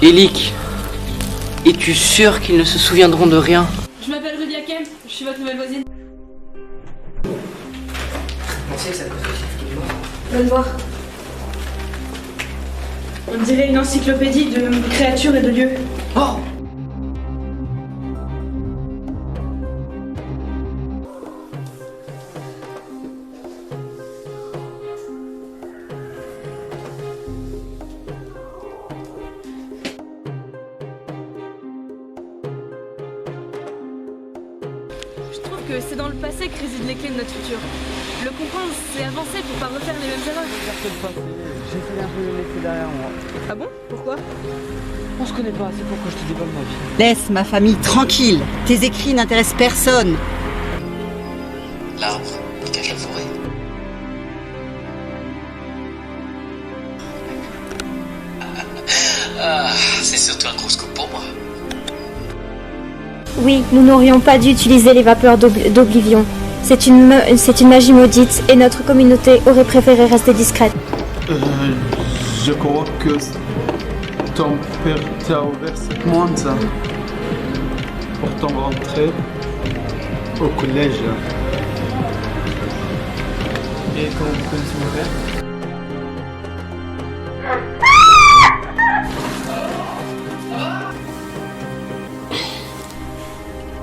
Élic, es-tu sûr qu'ils ne se souviendront de rien? Je m'appelle Ruby Hakem, je suis votre nouvelle voisine. On sait que ça cause aussi de mort. Donne voir. On dirait une encyclopédie de créatures et de lieux. Oh! Je trouve que c'est dans le passé que résident les clés de notre futur. Le comprendre, c'est avancer pour pas refaire les mêmes erreurs. J'ai fait un peu le métier derrière moi. Ah bon? Pourquoi? On se connaît pas, c'est pourquoi je te déballe ma vie. Laisse ma famille tranquille. Tes écrits n'intéressent personne. L'arbre qui cache la forêt. Ah, c'est surtout un gros scoop pour moi. Oui, nous n'aurions pas dû utiliser les vapeurs d'Oblivion. C'est une magie maudite et notre communauté aurait préféré rester discrète. Je crois que ton père t'a ouvert cette montre pour ton rentrée au collège. Et comment vous connaissez mon père?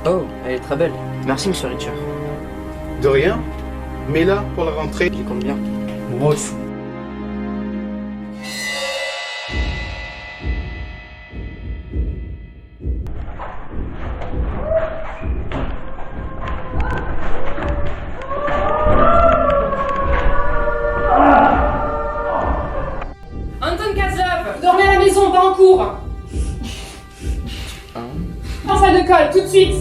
Oh, elle est très belle. Merci, monsieur Richard. De rien, mais là pour la rentrée. Je compte bien. Moi aussi. Anton Kazlov, vous dormez à la maison, pas en cours. En salle de colle, tout de suite.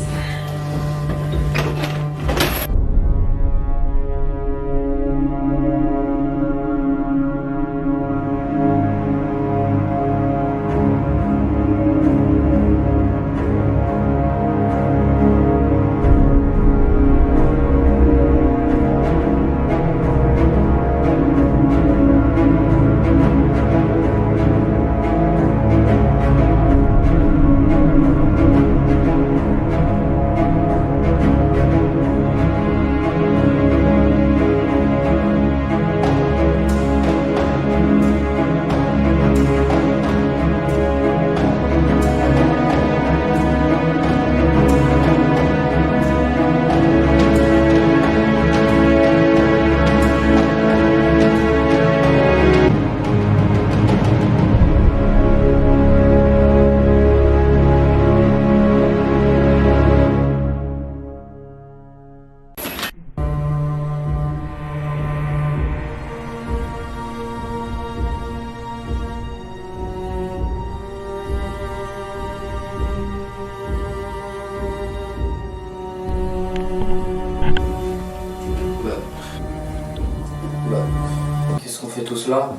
Qu'est-ce qu'on fait tous là?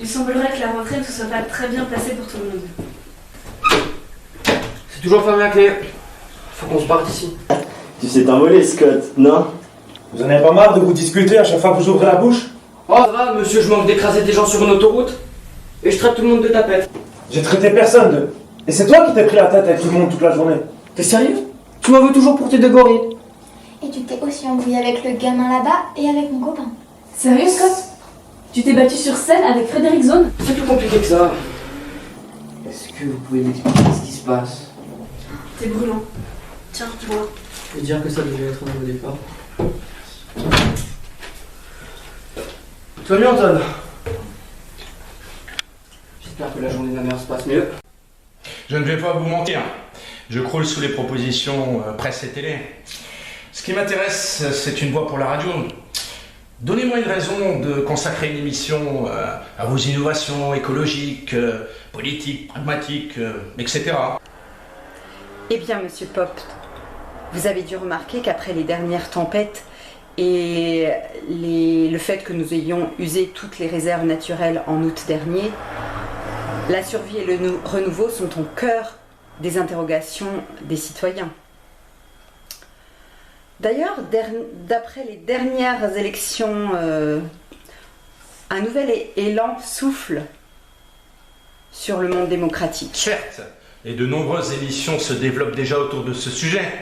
Il semblerait que la rentrée ne soit pas très bien placée pour tout le monde. C'est toujours fermé à clé. Faut qu'on se parte d'ici. Tu sais t'envoler, Scott, non? Vous en avez pas marre de vous discuter à chaque fois que vous ouvrez la bouche? Oh, ça va, monsieur, je manque d'écraser des gens sur une autoroute. Et je traite tout le monde de tapette. J'ai traité personne de... Et c'est toi qui t'es pris la tête avec tout le monde toute la journée. T'es sérieux? Tu m'en veux toujours pour tes deux gorilles. Et tu t'es aussi embrouillé avec le gamin là-bas et avec mon copain. Sérieux, Scott? Tu t'es battu sur scène avec Frédéric Zone? C'est plus compliqué que ça. Est-ce que vous pouvez m'expliquer ce qui se passe? T'es brûlant. Tiens, bois. Je veux dire que ça devait être un nouveau départ. Tu vas mieux, Anton? J'espère que la journée de ma mère se passe mieux. Je ne vais pas vous mentir, je croule sous les propositions presse et télé. Ce qui m'intéresse, c'est une voix pour la radio. Donnez-moi une raison de consacrer une émission à vos innovations écologiques, politiques, pragmatiques, etc. Eh bien, monsieur Pop, vous avez dû remarquer qu'après les dernières tempêtes et le fait que nous ayons usé toutes les réserves naturelles en août dernier, la survie et le renouveau sont au cœur des interrogations des citoyens. D'ailleurs, d'après les dernières élections, un nouvel élan souffle sur le monde démocratique. Certes, et de nombreuses émissions se développent déjà autour de ce sujet.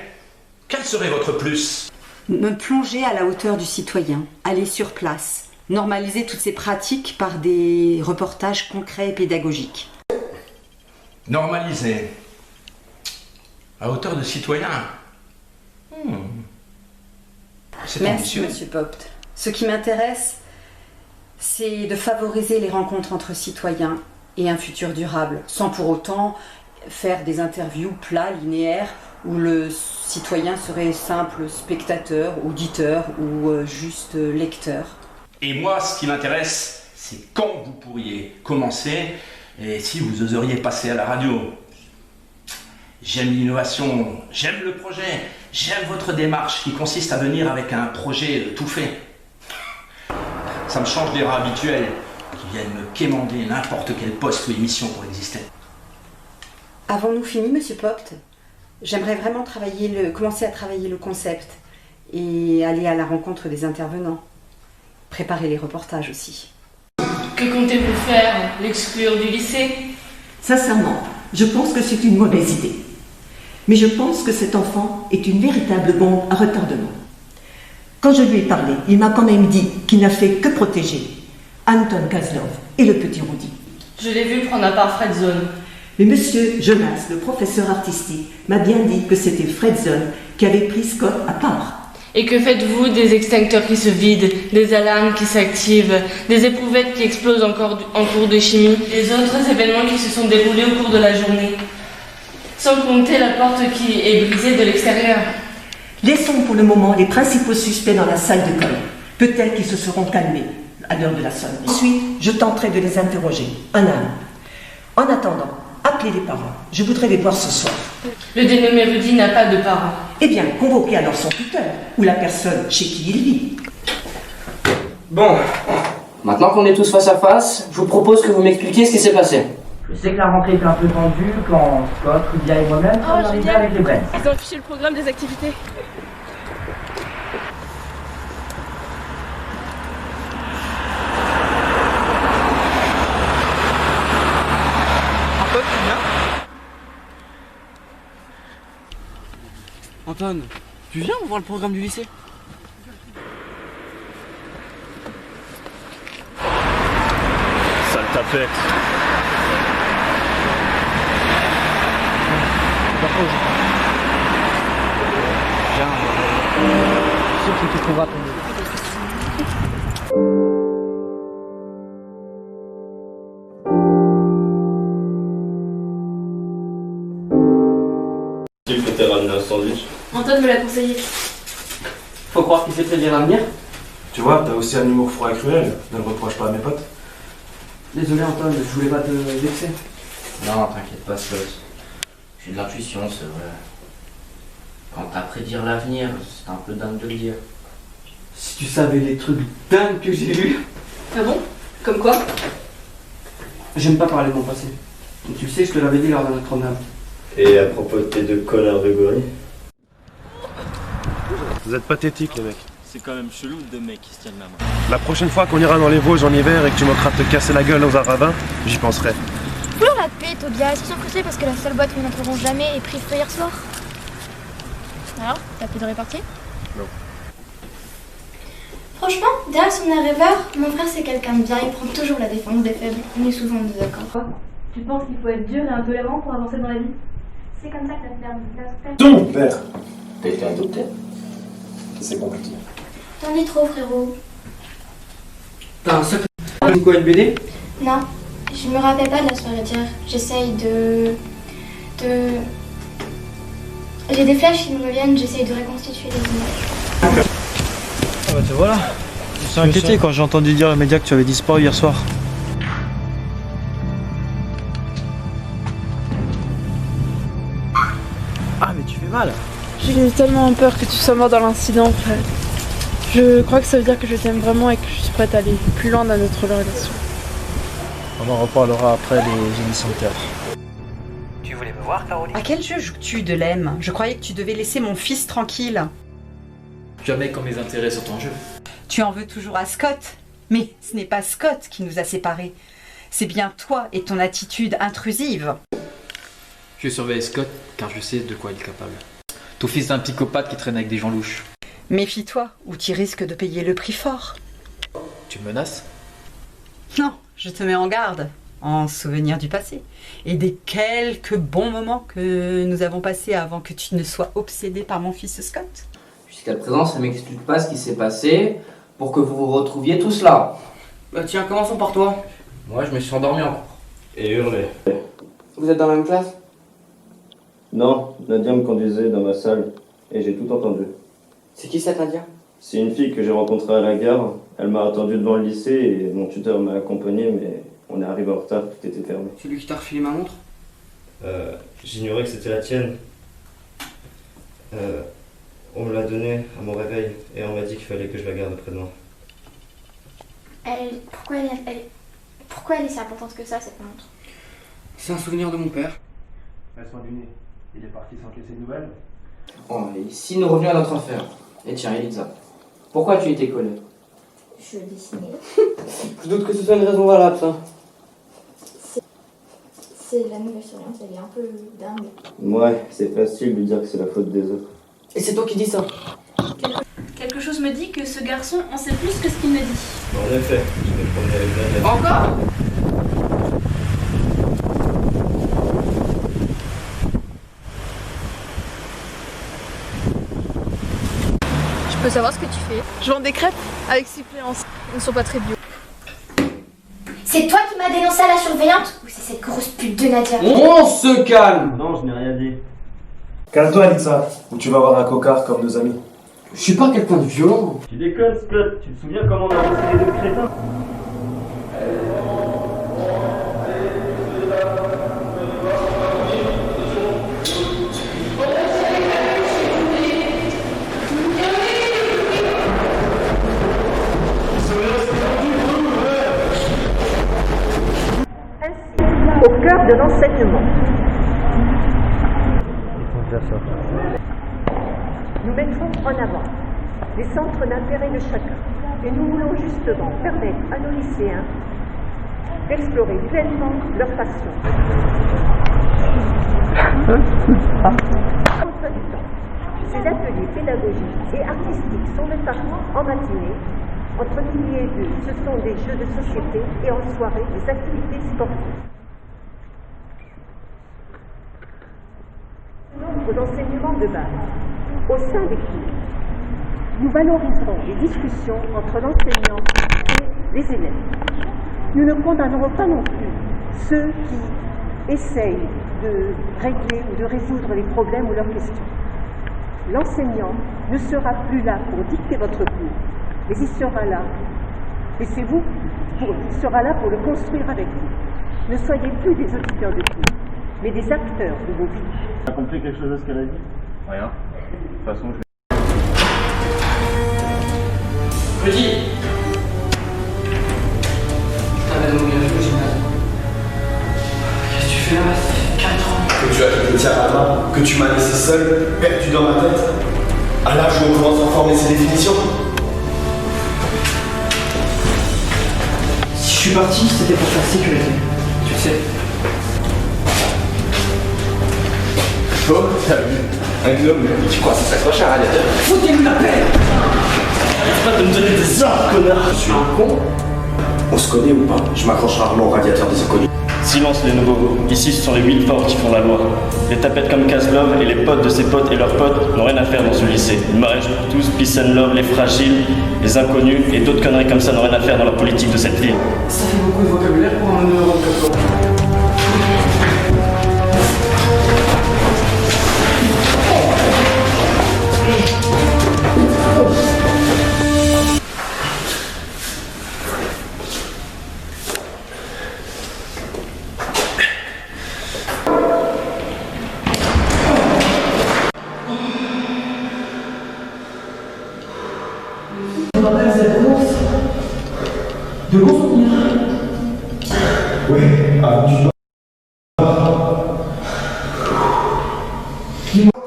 Quel serait votre plus? Me plonger à la hauteur du citoyen, aller sur place, normaliser toutes ces pratiques par des reportages concrets et pédagogiques. Normaliser. À hauteur de citoyen. C'est Merci, ambitieux. Monsieur Popt. Ce qui m'intéresse, c'est de favoriser les rencontres entre citoyens et un futur durable, sans pour autant faire des interviews plats, linéaires, où le citoyen serait simple spectateur, auditeur ou juste lecteur. Et moi, ce qui m'intéresse, c'est quand vous pourriez commencer et si vous oseriez passer à la radio. J'aime l'innovation, j'aime le projet, j'aime votre démarche qui consiste à venir avec un projet tout fait. Ça me change des rats habituels qui viennent me quémander n'importe quel poste ou émission pour exister. Avons-nous fini, Monsieur Popt? J'aimerais vraiment commencer à travailler le concept et aller à la rencontre des intervenants. Préparer les reportages aussi. Que comptez-vous faire? L'exclure du lycée? Sincèrement, je pense que c'est une mauvaise idée. Mais je pense que cet enfant est une véritable bombe à retardement. Quand je lui ai parlé, il m'a quand même dit qu'il n'a fait que protéger Anton Kazlov et le petit Rudy. Je l'ai vu prendre à part Fredzone. Mais monsieur Jonas, le professeur artistique, m'a bien dit que c'était Fredzone qui avait pris Scott à part. Et que faites-vous des extincteurs qui se vident, des alarmes qui s'activent, des éprouvettes qui explosent en cours de chimie, les autres événements qui se sont déroulés au cours de la journée? Sans compter la porte qui est brisée de l'extérieur. Laissons pour le moment les principaux suspects dans la salle de colle. Peut-être qu'ils se seront calmés à l'heure de la sonnerie. Ensuite, je tenterai de les interroger, un à un. En attendant, appelez les parents. Je voudrais les voir ce soir. Le dénommé Rudy n'a pas de parents. Eh bien, convoquez alors son tuteur, ou la personne chez qui il vit. Bon, maintenant qu'on est tous face à face, je vous propose que vous m'expliquiez ce qui s'est passé. Je sais que la rentrée était un peu tendue quand Scott, Rudia et moi-même sommes arrivés génial. avec les brèves. Ils ont affiché le programme des activités. Antoine, tu viens voir le programme du lycée? Sale tapette. Je sais que tu trouveras ton dos. Tu peux te ramener un sandwich. Antoine me l'a conseillé. Faut croire qu'il sait prédire l'avenir. Tu vois, t'as aussi un humour froid et cruel. Ne le reproche pas à mes potes. Désolé Antoine, je voulais pas te vexer. Non, t'inquiète pas, Scott. J'ai de l'intuition, c'est vrai. Quant à prédire l'avenir, c'est un peu dingue de le dire. Si tu savais les trucs dingues que j'ai lus. Ah bon? Comme quoi? J'aime pas parler de mon passé. Et tu le sais, je te l'avais dit lors de notre promenade. Et à propos de tes deux connards de gorilles. Vous êtes pathétiques, les mecs. C'est quand même chelou de mecs qui se tiennent la main. La prochaine fois qu'on ira dans les Vosges en hiver et que tu manqueras de te casser la gueule dans un ravin, j'y penserai. Toujours la paix, Tobias. Ils sont frustrés parce que la seule boîte où ils n'entreront jamais est prise feu hier soir. Alors, t'as plus de répartie? Non. Franchement, derrière son air rêveur, mon frère c'est quelqu'un de bien, il prend toujours la défense des faibles. On est souvent en désaccord. Tu penses qu'il faut être dur et intolérant pour avancer dans la vie? C'est comme ça que la classe. Ton père. T'as été adopté? C'est compliqué. T'en dis trop, frérot. T'as un secret? Quoi, une BD? Non, je me rappelle pas de la soirée d'hier. J'essaye de... J'ai des flashs qui me reviennent, j'essaye de reconstituer les images. Ah bah te voilà. Je me suis inquiété quand j'ai entendu dire aux médias que tu avais disparu hier soir. Ah mais tu fais mal. J'ai tellement peur que tu sois mort dans l'incident, frère. Je crois que ça veut dire que je t'aime vraiment et que je suis prête à aller plus loin dans notre relation. On en reparlera après les émissions de théâtre. Tu voulais me voir, Caroline? À quel jeu joues-tu, Delem? Je croyais que tu devais laisser mon fils tranquille. Jamais quand mes intérêts sont en jeu. Tu en veux toujours à Scott? Mais ce n'est pas Scott qui nous a séparés. C'est bien toi et ton attitude intrusive. Je surveille Scott car je sais de quoi il est capable. Ton fils est un psychopathe qui traîne avec des gens louches. Méfie-toi ou tu risques de payer le prix fort. Tu me menaces? Non, je te mets en garde, en souvenir du passé. Et des quelques bons moments que nous avons passés avant que tu ne sois obsédé par mon fils Scott. Jusqu'à présent, ça m'explique pas ce qui s'est passé pour que vous vous retrouviez tous là. Bah tiens, commençons par toi. Moi, je me suis endormi en cours. Et hurlé. Vous êtes dans la même classe? Non, Nadia me conduisait dans ma salle et j'ai tout entendu. C'est qui cette Nadia? C'est une fille que j'ai rencontrée à la gare. Elle m'a attendu devant le lycée et mon tuteur m'a accompagné, mais on est arrivé en retard, tout était fermé. C'est lui qui t'a refilé ma montre? J'ignorais que c'était la tienne. On me l'a donnée à mon réveil et on m'a dit qu'il fallait que je la garde près de moi. Pourquoi elle est si importante que ça, cette montre? C'est un souvenir de mon père. Laisse-moi du nez. Il est parti sans te laisser de nouvelles. Oh, et si nous revenions à notre affaire. Et tiens, Elisa, pourquoi tu étais collée? Je dessinais. Je doute que ce soit une raison valable, ça. C'est la nouvelle surveillance, elle est un peu dingue. Ouais, c'est facile de dire que c'est la faute des autres. Et c'est toi qui dis ça? Quelque chose me dit que ce garçon en sait plus que ce qu'il ne dit. En effet, je me promenais avec Nadia. Encore? Je peux savoir ce que tu fais? Je vends des crêpes avec suppléance. Elles ne sont pas très bio. C'est toi qui m'as dénoncé à la surveillante ou c'est cette grosse pute de Nadia? On se calme! Non, je n'ai rien dit. Calme-toi, Alissa, ou tu vas avoir un cocard comme nos amis. Je suis pas quelqu'un de violent. Tu déconnes, Scott. Tu te souviens comment on a reçu les deux crétins? Au cœur de l'enseignement. Nous mettrons en avant les centres d'intérêt de chacun et nous voulons justement permettre à nos lycéens d'explorer pleinement leur passion. Entre du temps, ces ateliers pédagogiques et artistiques sont notamment en matinée. Entre midi et deux, ce sont des jeux de société et en soirée, des activités sportives. Aux enseignements de base, au sein des cours, nous valoriserons les discussions entre l'enseignant et les élèves. Nous ne condamnerons pas non plus ceux qui essayent de régler ou de résoudre les problèmes ou leurs questions. L'enseignant ne sera plus là pour dicter votre cours, mais il sera là, et c'est vous, il sera là pour le construire avec vous. Ne soyez plus des auditeurs de cours, mais des acteurs de vos vies. T'as compris quelque chose de ce qu'elle a dit? Rien. De toute façon, Petit! T'avais demandé au gymnase. Qu'est-ce que tu fais là? Ça fait 4 ans. Que tu as pris le tiers à la main, que tu m'as laissé seul, perdu dans ma tête. À l'âge où on commence à former ses définitions. Si je suis parti, c'était pour ta sécurité. Tu le sais. Oh, t'as vu? Un gnome, tu crois que ça s'accroche à un radiateur? Foutez-nous la paix! Arrête pas de me donner des ordres, connard! Je suis un con? On se connaît ou pas? Je m'accroche rarement au radiateur des inconnus. Silence les nouveaux. Ici, ce sont les 8 forts qui font la loi. Les tapettes comme Caslov et les potes de ses potes et leurs potes n'ont rien à faire dans ce lycée. Le mariage pour tous, peace and love, les fragiles, les inconnus et d'autres conneries comme ça n'ont rien à faire dans la politique de cette ville. Ça fait beaucoup de vocabulaire pour un euro de 4 ans. De bons souvenirs. Oui, ah, tu dois. Dis-moi.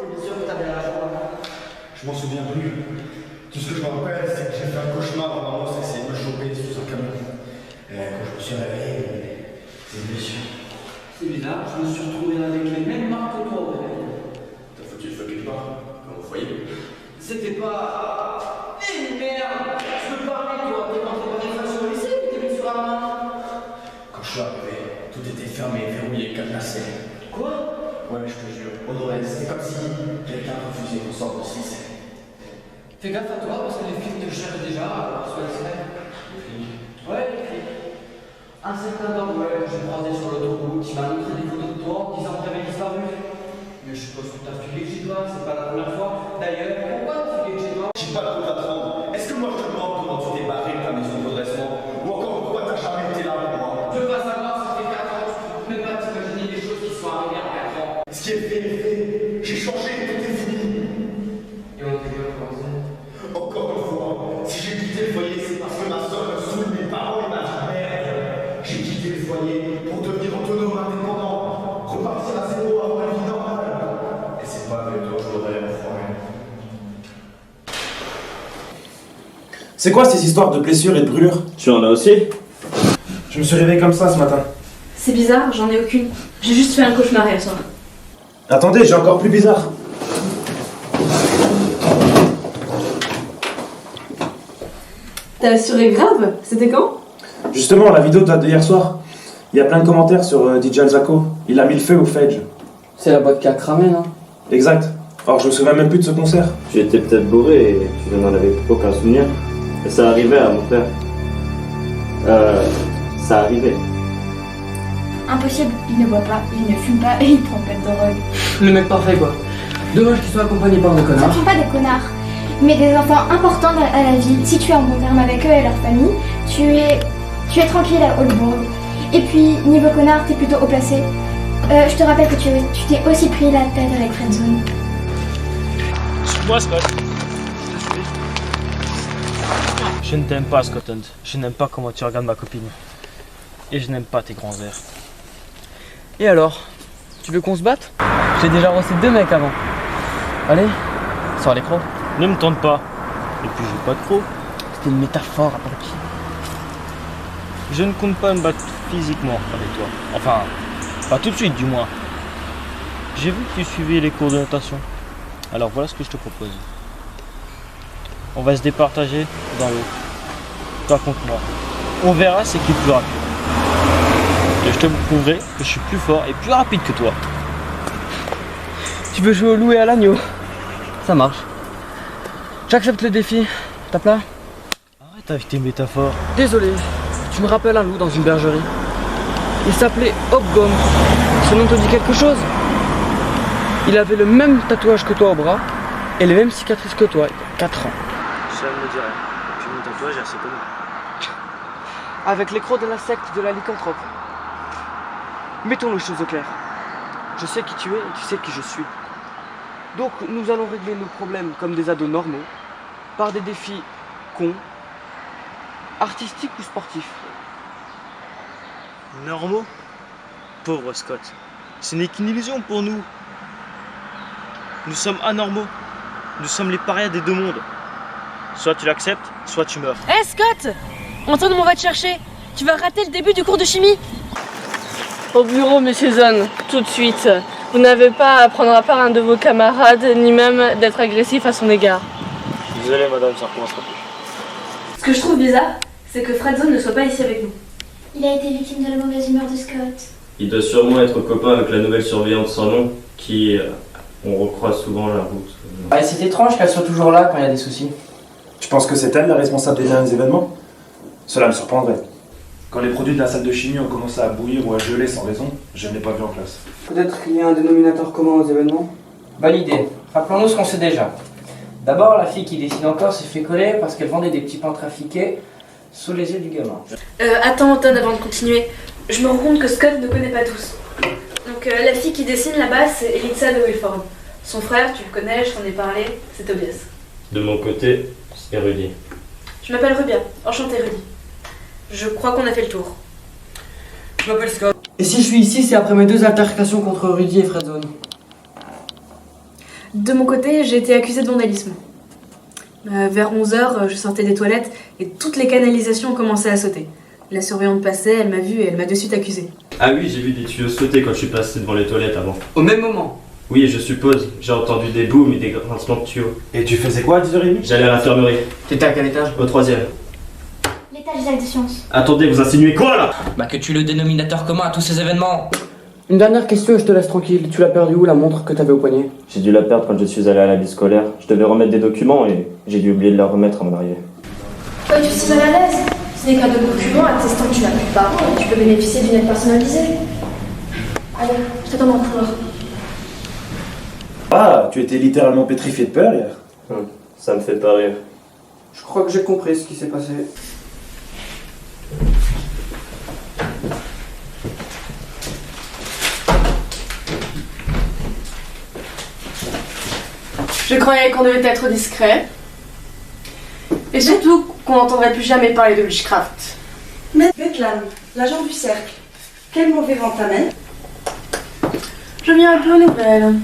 Je m'en souviens plus. Tout ce que je me rappelle, c'est que j'ai fait un cauchemar. Maman s'est essayé de me choper sous un camion. Et quand je me suis réveillé, C'est bizarre, je me suis retrouvé avec les mêmes marques que toi au réveil. T'as foutu le feu quelque part, comme au foyer. C'était pas... Eh merde, je veux parler toi, t'es rentré par l'effraction au lycée ou t'es mis sur la main? Quand je suis arrivé, tout était fermé, verrouillé, cadenassé. Quoi? Ouais, je te jure, Honoré, c'était comme si quelqu'un refusait qu'on sorte de ce lycée. Fais gaffe à toi parce que les filles te cherchent déjà, alors sois discret. Les filles? Ouais, les filles. Un certain Dorwell que j'ai croisé sur l'autoroute, qui m'a montré des photos de toi en disant que t'avais disparu. Mais je suppose que t'as filé chez toi, c'est pas la première fois. D'ailleurs, pourquoi t'as filé chez toi? J'ai pas de compte à te rendre. Est-ce que moi je te demande comment tu t'es barré de ta maison de redressement? Ou encore pourquoi t'as jamais été là pour moi? Je veux pas savoir, ça fait 4 ans, tu peux même pas t'imaginer des choses qui sont arrivées en 4 ans. Ce qui est fait est fait. J'ai changé, tout est fini. Et on dit quoi, Francine? Encore une fois, si j'ai quitté le foyer, c'est parce que ma soeur me saoule mes parents et ma mère. J'ai quitté le foyer pour devenir autonome, indépendant, repartir à zéro, avoir une vie normale. Et c'est pas avec toi que je voudrais reformer. C'est quoi ces histoires de blessures et de brûlures? Tu en as aussi? Je me suis réveillé comme ça ce matin. C'est bizarre, j'en ai aucune. J'ai juste fait un cauchemar hier soir. Attendez, j'ai encore plus bizarre. T'as assuré grave? C'était quand? Justement, la vidéo date d'hier soir. Il y a plein de commentaires sur DJ Alzaco. Il a mis le feu au Fedge. C'est la boîte qui a cramé, non? Exact. Or, je me souviens même plus de ce concert. Tu étais peut-être bourré et tu n'en avais aucun souvenir. Et ça arrivait à mon frère. Ça arrivait. Impossible, il ne boit pas, il ne fume pas et il prend pas de drogue. Le mec parfait, quoi. Dommage qu'il soit accompagné par des Ce connards. ne sont pas des connards, mais des enfants importants à la vie. Si tu es en bon terme avec eux et leur famille, tu es tranquille à Holborn. Et puis, niveau connard, t'es plutôt haut placé. Je te rappelle que tu t'es aussi pris la tête avec Fredzone. Suis-moi, Scott. Je ne t'aime pas, Scott Hunt. Je n'aime pas comment tu regardes ma copine. Et je n'aime pas tes grands airs. Et alors? Tu veux qu'on se batte? J'ai déjà rossé 2 mecs avant. Allez, sors les crocs. Ne me tente pas. Et puis j'ai pas de crocs. C'était une métaphore, Apolloki. Je ne compte pas me battre physiquement avec toi. Enfin, pas tout de suite du moins. J'ai vu que tu suivais les cours de natation. Alors voilà ce que je te propose. On va se départager dans l'eau. Toi contre moi. On verra c'est qui le plus rapide. Et je te prouverai que je suis plus fort et plus rapide que toi. Tu veux jouer au loup et à l'agneau? Ça marche. J'accepte le défi. Tape là. Arrête avec tes métaphores. Désolé, tu me rappelles un loup dans une bergerie. Il s'appelait Hobgum. Ce nom te dit quelque chose? Il avait le même tatouage que toi au bras et les mêmes cicatrices que toi il y a 4 ans. Ça ne me dit rien. Et puis mon tatouage est assez connu. Avec les crocs de la secte de la lycanthrope. Mettons les choses au clair. Je sais qui tu es et tu sais qui je suis. Donc nous allons régler nos problèmes comme des ados normaux, par des défis cons, artistiques ou sportifs. Normaux? Pauvre Scott. Ce n'est qu'une illusion pour nous. Nous sommes anormaux. Nous sommes les parias des deux mondes. Soit tu l'acceptes, soit tu meurs. Hé Scott! Antoine, on va te chercher. Tu vas rater le début du cours de chimie. Au bureau, monsieur Zone, tout de suite. Vous n'avez pas à prendre à part un de vos camarades, ni même d'être agressif à son égard. Désolé madame, ça recommencera plus. Ce que je trouve bizarre, c'est que Fredzone ne soit pas ici avec nous. Il a été victime de la mauvaise humeur de Scott. Il doit sûrement être copain avec la nouvelle surveillante sans nom qui, on recroise souvent la route. Ouais, c'est étrange qu'elle soit toujours là quand il y a des soucis. Tu penses que c'est elle la responsable des derniers événements? Cela me surprendrait. Quand les produits de la salle de chimie ont commencé à bouillir ou à geler sans raison, je ne l'ai pas vu en classe. Peut-être qu'il y a un dénominateur commun aux événements. Bonne idée. Rappelons-nous ce qu'on sait déjà. D'abord, la fille qui dessine encore s'est fait coller parce qu'elle vendait des petits pains trafiqués sous les yeux du gamin. Attends Antoine, avant de continuer. Je me rends compte que Scott ne connaît pas tous. Donc la fille qui dessine là-bas, c'est Elitza de Wilford. Son frère, tu le connais, je t'en ai parlé, c'est Tobias. De mon côté, c'est Rudy. Je m'appelle Rubia, enchantée Rudy. Je crois qu'on a fait le tour. Je m'appelle Scott. Et si je suis ici, c'est après mes 2 altercations contre Rudy et Fredzone. De mon côté, j'ai été accusée de vandalisme. Vers 11h, je sortais des toilettes et toutes les canalisations ont commencé à sauter. La surveillante passait, elle m'a vue et elle m'a de suite accusée. Ah oui, j'ai vu des tuyaux sauter quand je suis passé devant les toilettes avant. Au même moment? Oui, je suppose. J'ai entendu des booms et des grincements de tuyaux. Et tu faisais quoi à 10h30? J'allais à l'infirmerie. T'étais à quel étage? Au 3e. L'étage des actes de sciences. Attendez, vous insinuez quoi là? Bah que tu es le dénominateur commun à tous ces événements. Une dernière question et je te laisse tranquille. Tu l'as perdu où la montre que t'avais au poignet? J'ai dû la perdre quand je suis allé à la vie scolaire. Je devais remettre des documents et j'ai dû oublier de la remettre à mon arrivée. Toi, tu suis mal à l'aise. Ce n'est qu'un document attestant que tu n'as plus de parents et tu peux bénéficier d'une aide personnalisée. Allez, je t'attends dans le couloir. Ah, tu étais littéralement pétrifié de peur hier. Ça me fait pas rire. Je crois que j'ai compris ce qui s'est passé. Je croyais qu'on devait être discret. Et surtout qu'on n'entendrait plus jamais parler de witchcraft. Mais Betlam, l'agent du cercle, quel mauvais vent t'amène? Je viens un peu aux nouvelles.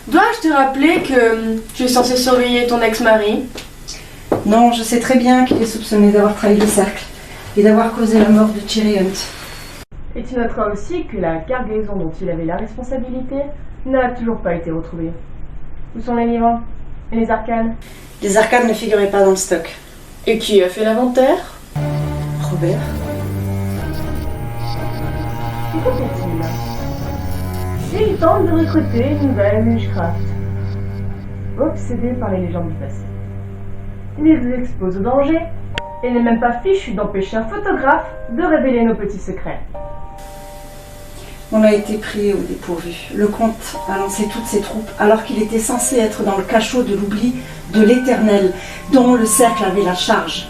Dois-je te rappeler que tu es censé surveiller ton ex-mari? Non, je sais très bien qu'il est soupçonné d'avoir trahi le cercle et d'avoir causé la mort de Thierry Hunt. Et tu noteras aussi que la cargaison dont il avait la responsabilité n'a toujours pas été retrouvée. Où sont les livres? Et les arcanes? Les arcanes ne figuraient pas dans le stock. Et qui a fait l'inventaire? Robert. Que fait-il? Il tente de recruter une nouvelle witchcraft. Obsédé par les légendes du passé. Il les expose au danger et n'est même pas fichu d'empêcher un photographe de révéler nos petits secrets. On a été pris au dépourvu. Le comte a lancé toutes ses troupes alors qu'il était censé être dans le cachot de l'oubli de l'Éternel, dont le cercle avait la charge.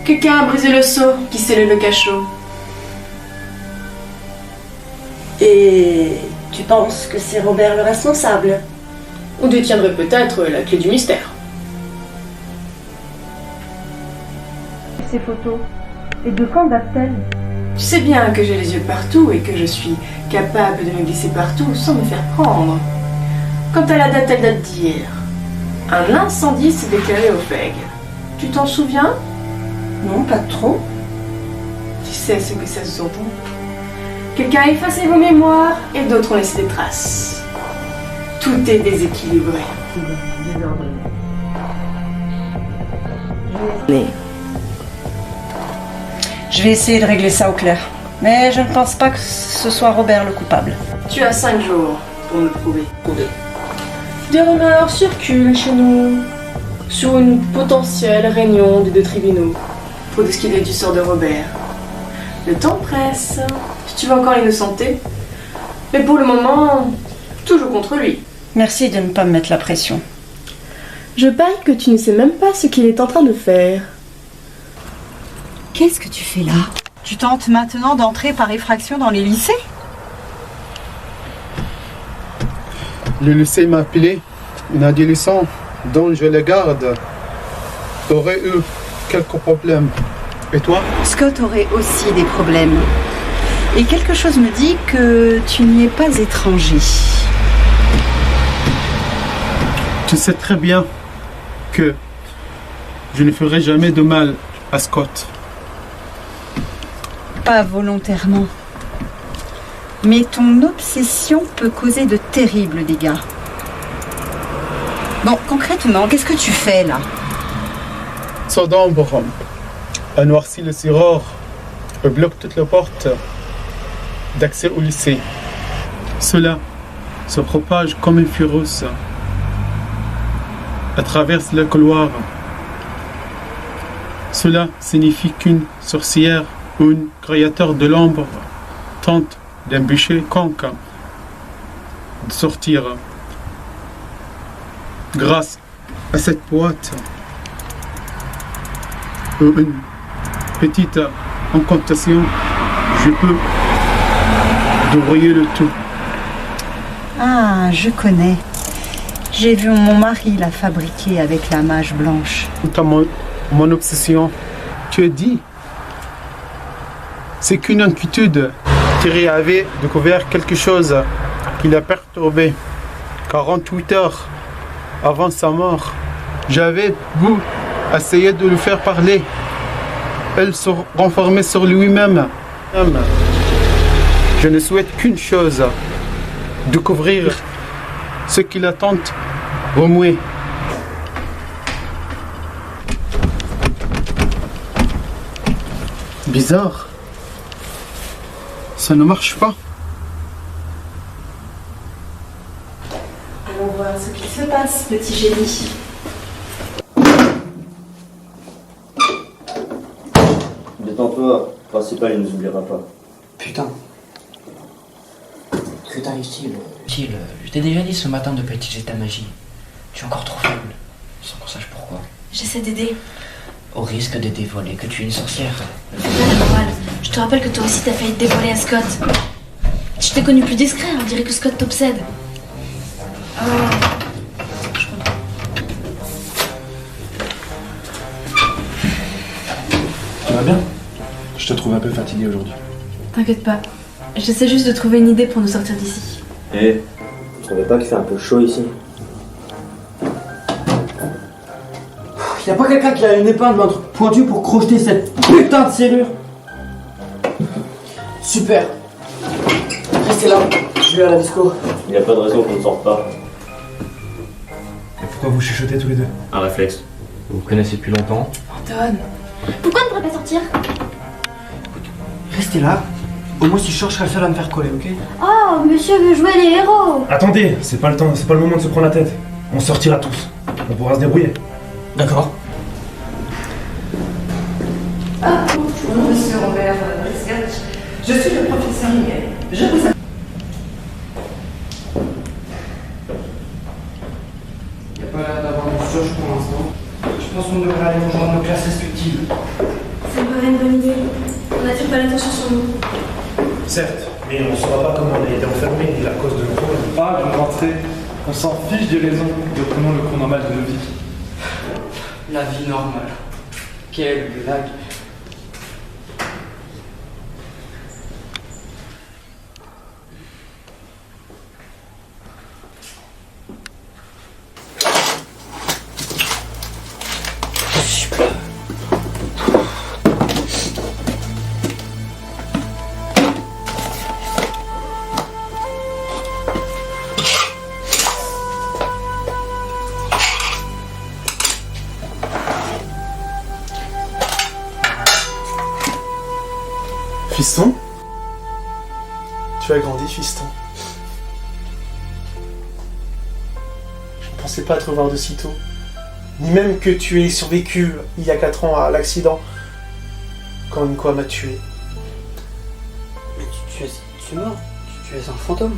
Quelqu'un a brisé le sceau qui scellait le cachot. Et tu penses que c'est Robert le responsable? On détiendrait peut-être la clé du mystère. Ces photos. Et de quand datent-elles? Tu sais bien que j'ai les yeux partout et que je suis capable de me glisser partout sans me faire prendre. Quant à la date, elle date d'hier. Un incendie s'est déclaré au FEG. Tu t'en souviens? Non, pas trop. Tu sais ce que ça sous-entend? Quelqu'un a effacé vos mémoires et d'autres ont laissé des traces. Tout est déséquilibré. Je vais essayer de régler ça au clair. Mais je ne pense pas que ce soit Robert le coupable. Tu as 5 jours pour me le prouver. Des rumeurs circulent chez nous sur une potentielle réunion des deux tribunaux pour discuter du sort de Robert. Le temps presse. Tu veux encore l'innocenter. Mais pour le moment, tout joue contre lui. Merci de ne pas me mettre la pression. Je parie que tu ne sais même pas ce qu'il est en train de faire. Qu'est-ce que tu fais là? Tu tentes maintenant d'entrer par effraction dans les lycées? Le lycée m'a appelé. Un adolescent dont je le garde aurait eu quelques problèmes. Et toi? Scott aurait aussi des problèmes. Et quelque chose me dit que tu n'y es pas étranger. Tu sais très bien que je ne ferai jamais de mal à Scott. Pas volontairement. Mais ton obsession peut causer de terribles dégâts. Bon, concrètement, qu'est-ce que tu fais là? Sort d'ombre a noirci le siror et bloque toutes les portes d'accès au lycée. Cela se propage comme une virus à travers le couloir. Cela signifie qu'une sorcière ou un créateur de l'ombre tente d'embûcher quiconque de sortir. Grâce à cette boîte ou une petite incantation, je peux déverrouiller le tout. Ah, je connais. J'ai vu mon mari la fabriquer avec la mage blanche. Quant à mon obsession, tu as dit, c'est qu'une inquiétude. Thierry avait découvert quelque chose qui l'a perturbé. 48 heures avant sa mort, j'avais beau essayer de le faire parler. elle se renfermer sur lui-même. Je ne souhaite qu'une chose, découvrir ce qu'il attend, remuer. Bizarre. Ça ne marche pas. Allons voir ce qu'il se passe, petit génie. Détends-toi, le principal il nous oubliera pas. Putain. Que t'arrive-t-il je t'ai déjà dit ce matin de pas utiliser ta magie. Tu es encore trop faible, sans qu'on sache pourquoi. J'essaie d'aider. Au risque de dévoiler que tu es une sorcière. Fais pas la morale. Je te rappelle que toi aussi t'as failli te dévoiler à Scott. Je t'ai connu plus discret, on dirait que Scott t'obsède. Oh. Tu vas bien? Je te trouve un peu fatigué aujourd'hui. T'inquiète pas. J'essaie juste de trouver une idée pour nous sortir d'ici. Eh, vous trouvez pas qu'il fait un peu chaud ici? Y a pas quelqu'un qui a une épingle ou un truc pointu pour crocheter cette putain de serrure? Super. Restez là, je vais à la disco. Il y a pas de raison qu'on ne sorte pas. Et pourquoi vous chuchotez tous les deux? Un réflexe. Vous vous connaissez depuis longtemps? Antoine. Pourquoi ne pourrait pas sortir? Restez là. Au moins si je sors, je serai le seul à me faire coller, ok? Oh, monsieur veut jouer les héros. Attendez, c'est pas le temps, c'est pas le moment de se prendre la tête. On sortira tous. On pourra se débrouiller. D'accord. Ah, bonjour, monsieur Robert Prescott. Je suis le professeur Miguel. Je vous appelle. Y a pas l'air d'avoir une surge pour l'instant. Je pense qu'on devrait aller rejoindre nos classes respectives. Ça me paraît une bonne idée. On n'attire pas l'attention sur nous. Certes, mais on ne saura pas comment on a été enfermé ni la cause de nos problèmes. Ah, je vais rentrer. On s'en fiche des raisons. Reprenons le cours normal de nos vies. La vie normale. Quelle blague. Fiston? Tu as grandi, fiston. Je ne pensais pas te revoir de si tôt. Ni même que tu aies survécu il y a 4 ans à l'accident quand une quoi m'a tué. Mais tu es mort. Tu es un fantôme.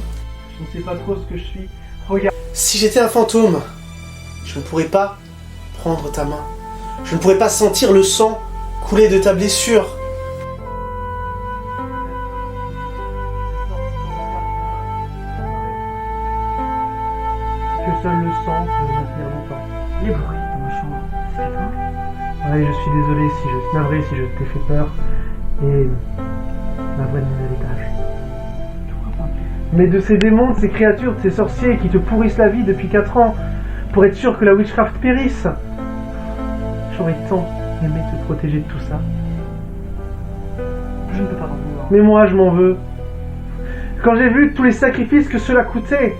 Je ne sais pas trop ce que je suis. Regarde. Si j'étais un fantôme, je ne pourrais pas prendre ta main. Je ne pourrais pas sentir le sang couler de ta blessure. Que seul le sang peut maintenir longtemps. Les bruits dans ma chambre, c'est toi? Ouais, je suis désolé si je suis navré si je t'ai fait peur. Et ma voix de nouvel étage. Mais de ces démons, de ces créatures, de ces sorciers qui te pourrissent la vie depuis 4 ans pour être sûr que la witchcraft périsse. J'aurais tant aimé te protéger de tout ça. Je ne peux pas t'en vouloir. Mais moi, je m'en veux. Quand j'ai vu tous les sacrifices que cela coûtait,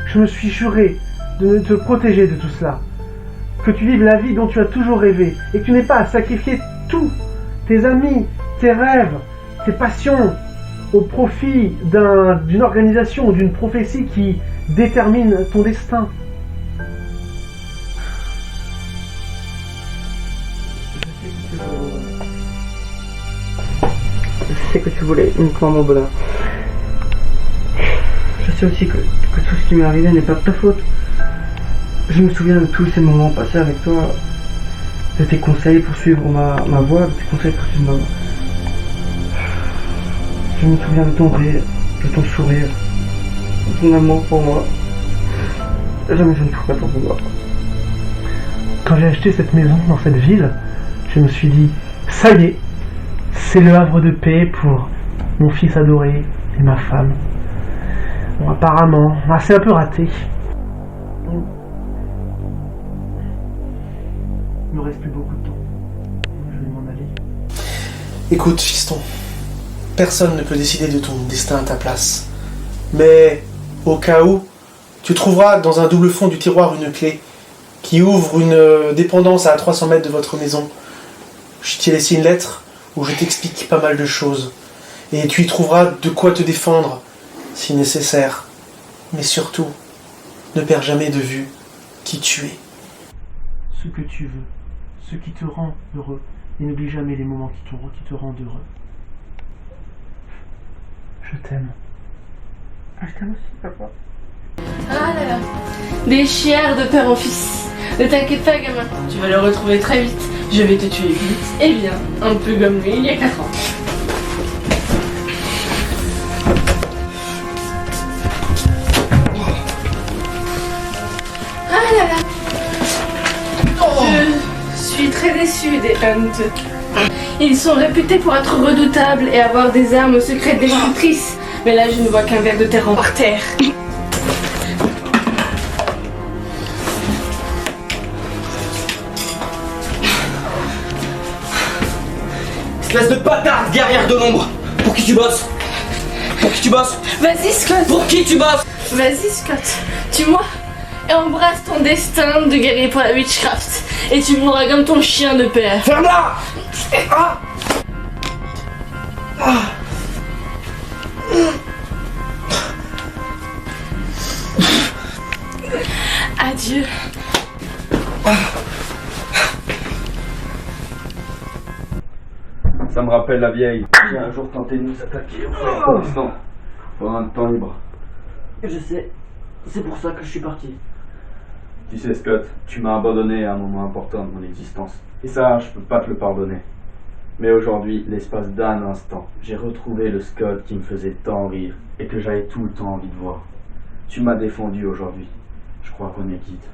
je me suis juré de te protéger de tout cela. Que tu vives la vie dont tu as toujours rêvé et que tu n'aies pas à sacrifier tout, tes amis, tes rêves, tes passions, au profit d'une organisation ou d'une prophétie qui détermine ton destin. Je sais que tu voulais uniquement mon bonheur. Je sais aussi que tout ce qui m'est arrivé n'est pas de ta faute. Je me souviens de tous ces moments passés avec toi, de tes conseils pour suivre ma voie, de tes conseils pour suivre ma voie. Je me souviens de ton rire, de ton sourire, de ton amour pour moi. Jamais je ne pourrais pas t'en vouloir. Quand j'ai acheté cette maison dans cette ville, je me suis dit, ça y est, c'est le havre de paix pour mon fils adoré et ma femme. Bon, apparemment, c'est un peu raté. Il me reste plus beaucoup de temps. Je vais m'en aller. Écoute, fiston, personne ne peut décider de ton destin à ta place. Mais, au cas où, tu trouveras dans un double fond du tiroir une clé qui ouvre une dépendance à 300 mètres de votre maison. Je t'y ai laissé une lettre où je t'explique pas mal de choses. Et tu y trouveras de quoi te défendre, si nécessaire. Mais surtout, ne perds jamais de vue qui tu es. Ce que tu veux, ce qui te rend heureux. Et n'oublie jamais les moments qui te rendent heureux. Je t'aime. Je t'aime aussi, papa. Ah là là, des chières de père en fils. Ne t'inquiète pas, gamin, tu vas le retrouver très vite. Je vais te tuer vite et bien, un peu comme lui il y a 4 ans. Ah là là, je suis très déçue des Hunt. Ils sont réputés pour être redoutables et avoir des armes secrètes destructrices. Mais là, je ne vois qu'un ver de terre par terre. Espèce de bâtarde guerrière de l'ombre. Pour qui tu bosses? Pour qui tu bosses? Vas-y, Scott. Pour qui tu bosses? Vas-y, Scott. Tue-moi et embrasse ton destin de guerrier pour la witchcraft. Et tu mourras comme ton chien de père. Ferme-la! Ah! Ah! Adieu. Ça me rappelle la vieille qui a un jour tenté de nous attaquer au frère Protestant pendant un temps libre. Je sais, c'est pour ça que je suis parti. Tu sais Scott, tu m'as abandonné à un moment important de mon existence. Et ça, je peux pas te le pardonner. Mais aujourd'hui, l'espace d'un instant, j'ai retrouvé le Scott qui me faisait tant rire et que j'avais tout le temps envie de voir. Tu m'as défendu aujourd'hui. Je crois qu'on est quitte.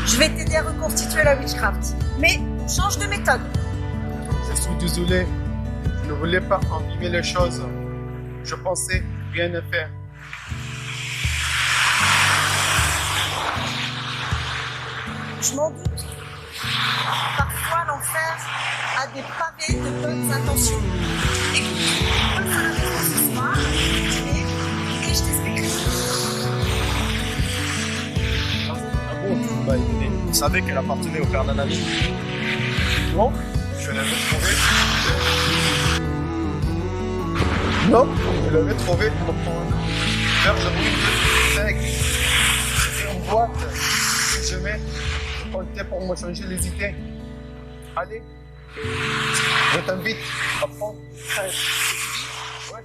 Je vais t'aider à reconstituer la witchcraft, mais change de méthode. Je suis désolé. Je ne voulais pas envimer les choses. Je pensais rien à faire. Je m'en doute. Parfois, l'enfer a des pavés de bonnes intentions. Écoute, passe à la maison ce soir, et je t'expliquerai. Bah, écoutez, vous savez qu'elle appartenait au père d'un ami. Non, je l'avais trouvé. Non, je l'avais trouvé pour faire de bruit de c'était une boîte que j'aimais. Je comptais pour me changer les idées. Allez, je t'invite à prendre. Ouais.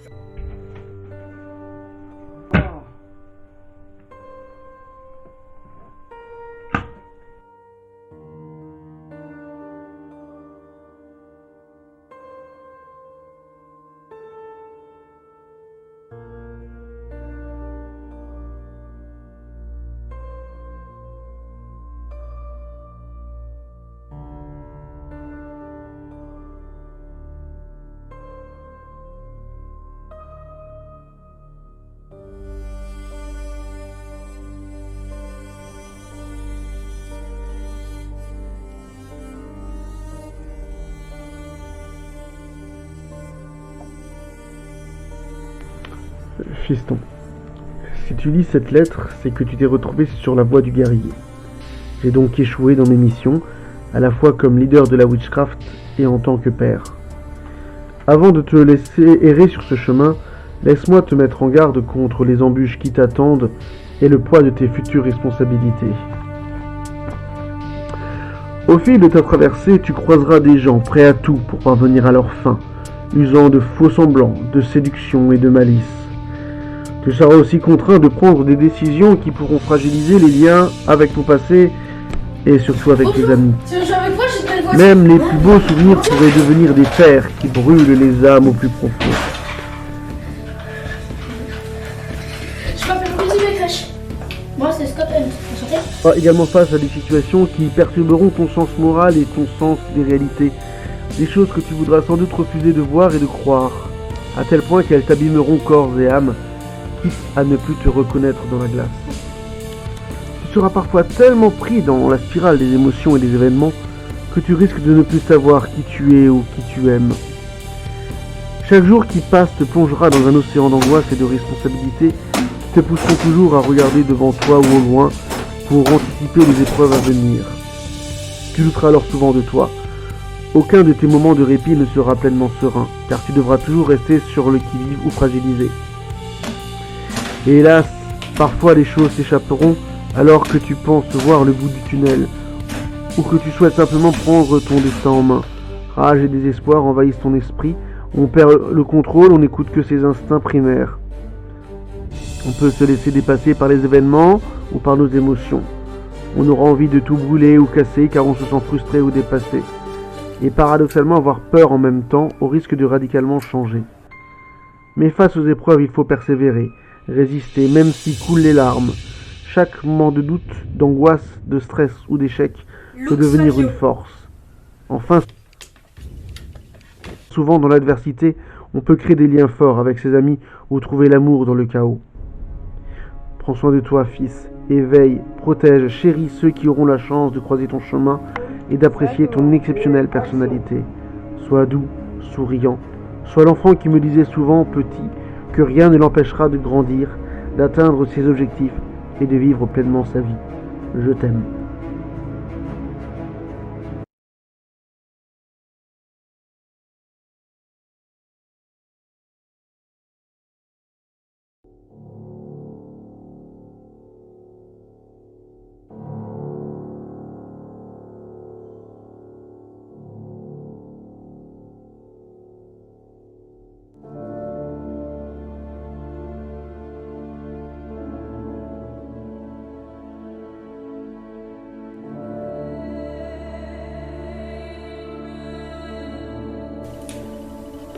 Fiston, si tu lis cette lettre, c'est que tu t'es retrouvé sur la voie du guerrier. J'ai donc échoué dans mes missions, à la fois comme leader de la witchcraft et en tant que père. Avant de te laisser errer sur ce chemin, laisse-moi te mettre en garde contre les embûches qui t'attendent et le poids de tes futures responsabilités. Au fil de ta traversée, tu croiseras des gens prêts à tout pour parvenir à leur fin, usant de faux semblants, de séduction et de malice. Tu seras aussi contraint de prendre des décisions qui pourront fragiliser les liens avec ton passé et surtout avec tes amis. Même les plus beaux souvenirs pourraient devenir des fers qui brûlent les âmes au plus profond. Je m'appelle Louise Crèche. Moi, c'est Scott Hunt. Tu seras également face à des situations qui perturberont ton sens moral et ton sens des réalités. Des choses que tu voudras sans doute refuser de voir et de croire, à tel point qu'elles t'abîmeront corps et âme, quitte à ne plus te reconnaître dans la glace. Tu seras parfois tellement pris dans la spirale des émotions et des événements que tu risques de ne plus savoir qui tu es ou qui tu aimes. Chaque jour qui passe te plongera dans un océan d'angoisse et de responsabilités qui te pousseront toujours à regarder devant toi ou au loin pour anticiper les épreuves à venir. Tu douteras alors souvent de toi. Aucun de tes moments de répit ne sera pleinement serein, car tu devras toujours rester sur le qui-vive ou fragilisé. Et hélas, parfois les choses s'échapperont alors que tu penses voir le bout du tunnel, ou que tu souhaites simplement prendre ton destin en main. Rage et désespoir envahissent ton esprit, on perd le contrôle, on n'écoute que ses instincts primaires. On peut se laisser dépasser par les événements ou par nos émotions. On aura envie de tout brûler ou casser car on se sent frustré ou dépassé. Et paradoxalement avoir peur en même temps au risque de radicalement changer. Mais face aux épreuves, il faut persévérer, résister, même si coulent les larmes. Chaque moment de doute, d'angoisse, de stress ou d'échec peut devenir une force. Enfin, souvent dans l'adversité, on peut créer des liens forts avec ses amis ou trouver l'amour dans le chaos. Prends soin de toi, fils, et veille, protège, chéris ceux qui auront la chance de croiser ton chemin et d'apprécier ton exceptionnelle personnalité. Sois doux, souriant. Sois l'enfant qui me disait souvent, petit, que rien ne l'empêchera de grandir, d'atteindre ses objectifs et de vivre pleinement sa vie. Je t'aime.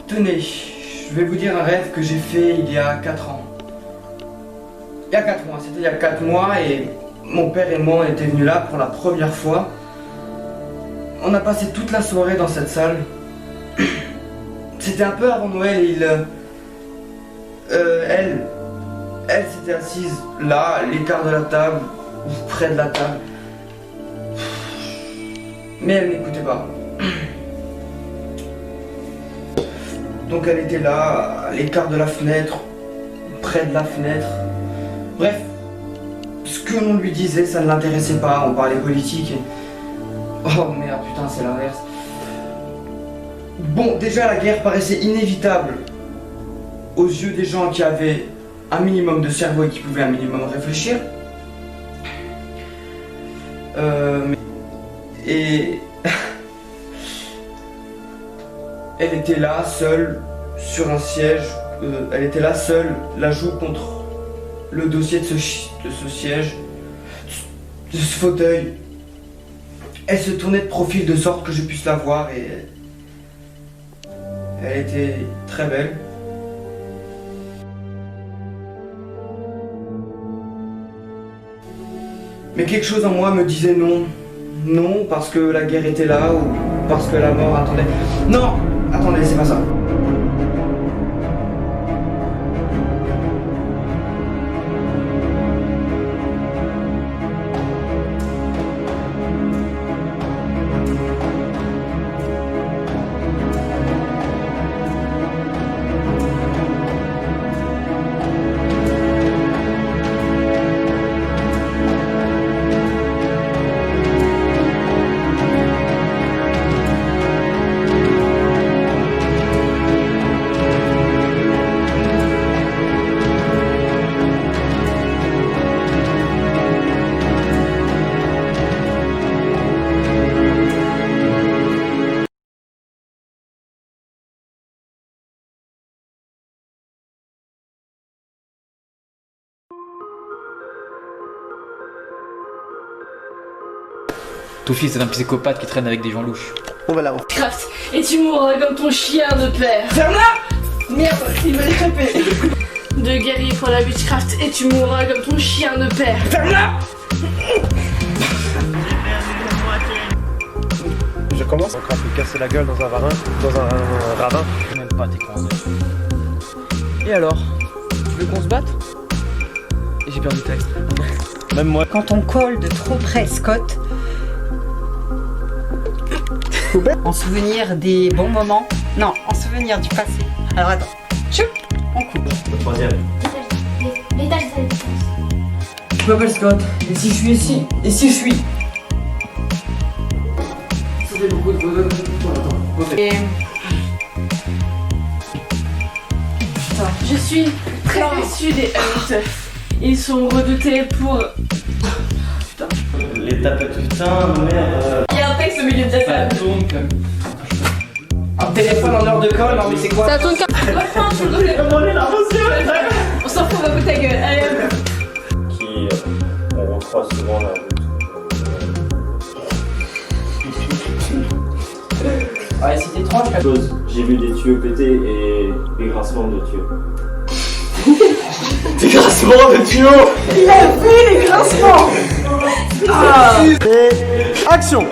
Tenez, je vais vous dire un rêve que j'ai fait il y a 4 ans. Il y a 4 mois, c'était il y a 4 mois et mon père et moi on étaient venus là pour la première fois. On a passé toute la soirée dans cette salle. C'était un peu avant Noël et elle s'était assise là, à l'écart de la table, ou près de la table. Mais elle n'écoutait pas. Donc elle était là, à l'écart de la fenêtre, près de la fenêtre. Bref, ce que l'on lui disait, ça ne l'intéressait pas, on parlait politique et... Oh merde, putain, c'est l'inverse. Bon, déjà la guerre paraissait inévitable aux yeux des gens qui avaient un minimum de cerveau et qui pouvaient un minimum réfléchir. Et... Elle était là, seule, sur un siège. Elle était là, seule, la joue contre le dossier de ce siège, de ce fauteuil. Elle se tournait de profil de sorte que je puisse la voir et... Elle était très belle. Mais quelque chose en moi me disait non. Non, parce que la guerre était là ou parce que la mort attendait. Non! Attendez, c'est pas ça. Ton fils est un psychopathe qui traîne avec des gens louches. On va là-haut. Craft, et tu mourras comme ton chien de père. Ferme-la! Merde, il va l'échapper. De guerrier pour la witchcraft, et tu mourras comme ton chien de père. Ferme-la! Je commence encore à me casser la gueule dans un ravin. Je n'aime pas tes conseils. Et alors? Tu veux qu'on se batte? Et j'ai perdu le texte. Même moi. Quand on colle de trop près Scott, en souvenir des bons moments, non, en souvenir du passé. Alors attends, choup, on coupe. Le troisième. L'étage de la défense. Je m'appelle Scott. Et si je suis ici? Et si je suis? Ça fait beaucoup de bonheur. Et... Je suis très déçue des Hunt. Ils sont redoutés pour... Les tapettes, putain, merde. Il y a un texte au milieu de la table. Un téléphone en heure de colle, non mais c'est quoi? Ça tourne comme... On s'en fout, va foutre ta gueule. Allez, hop. Qui, on croise souvent la route. Ouais, c'est étrange. J'ai vu des tuyaux péter et des grincements de tuyaux. Des grincements de tuyaux. Il a vu les grincements. Et action.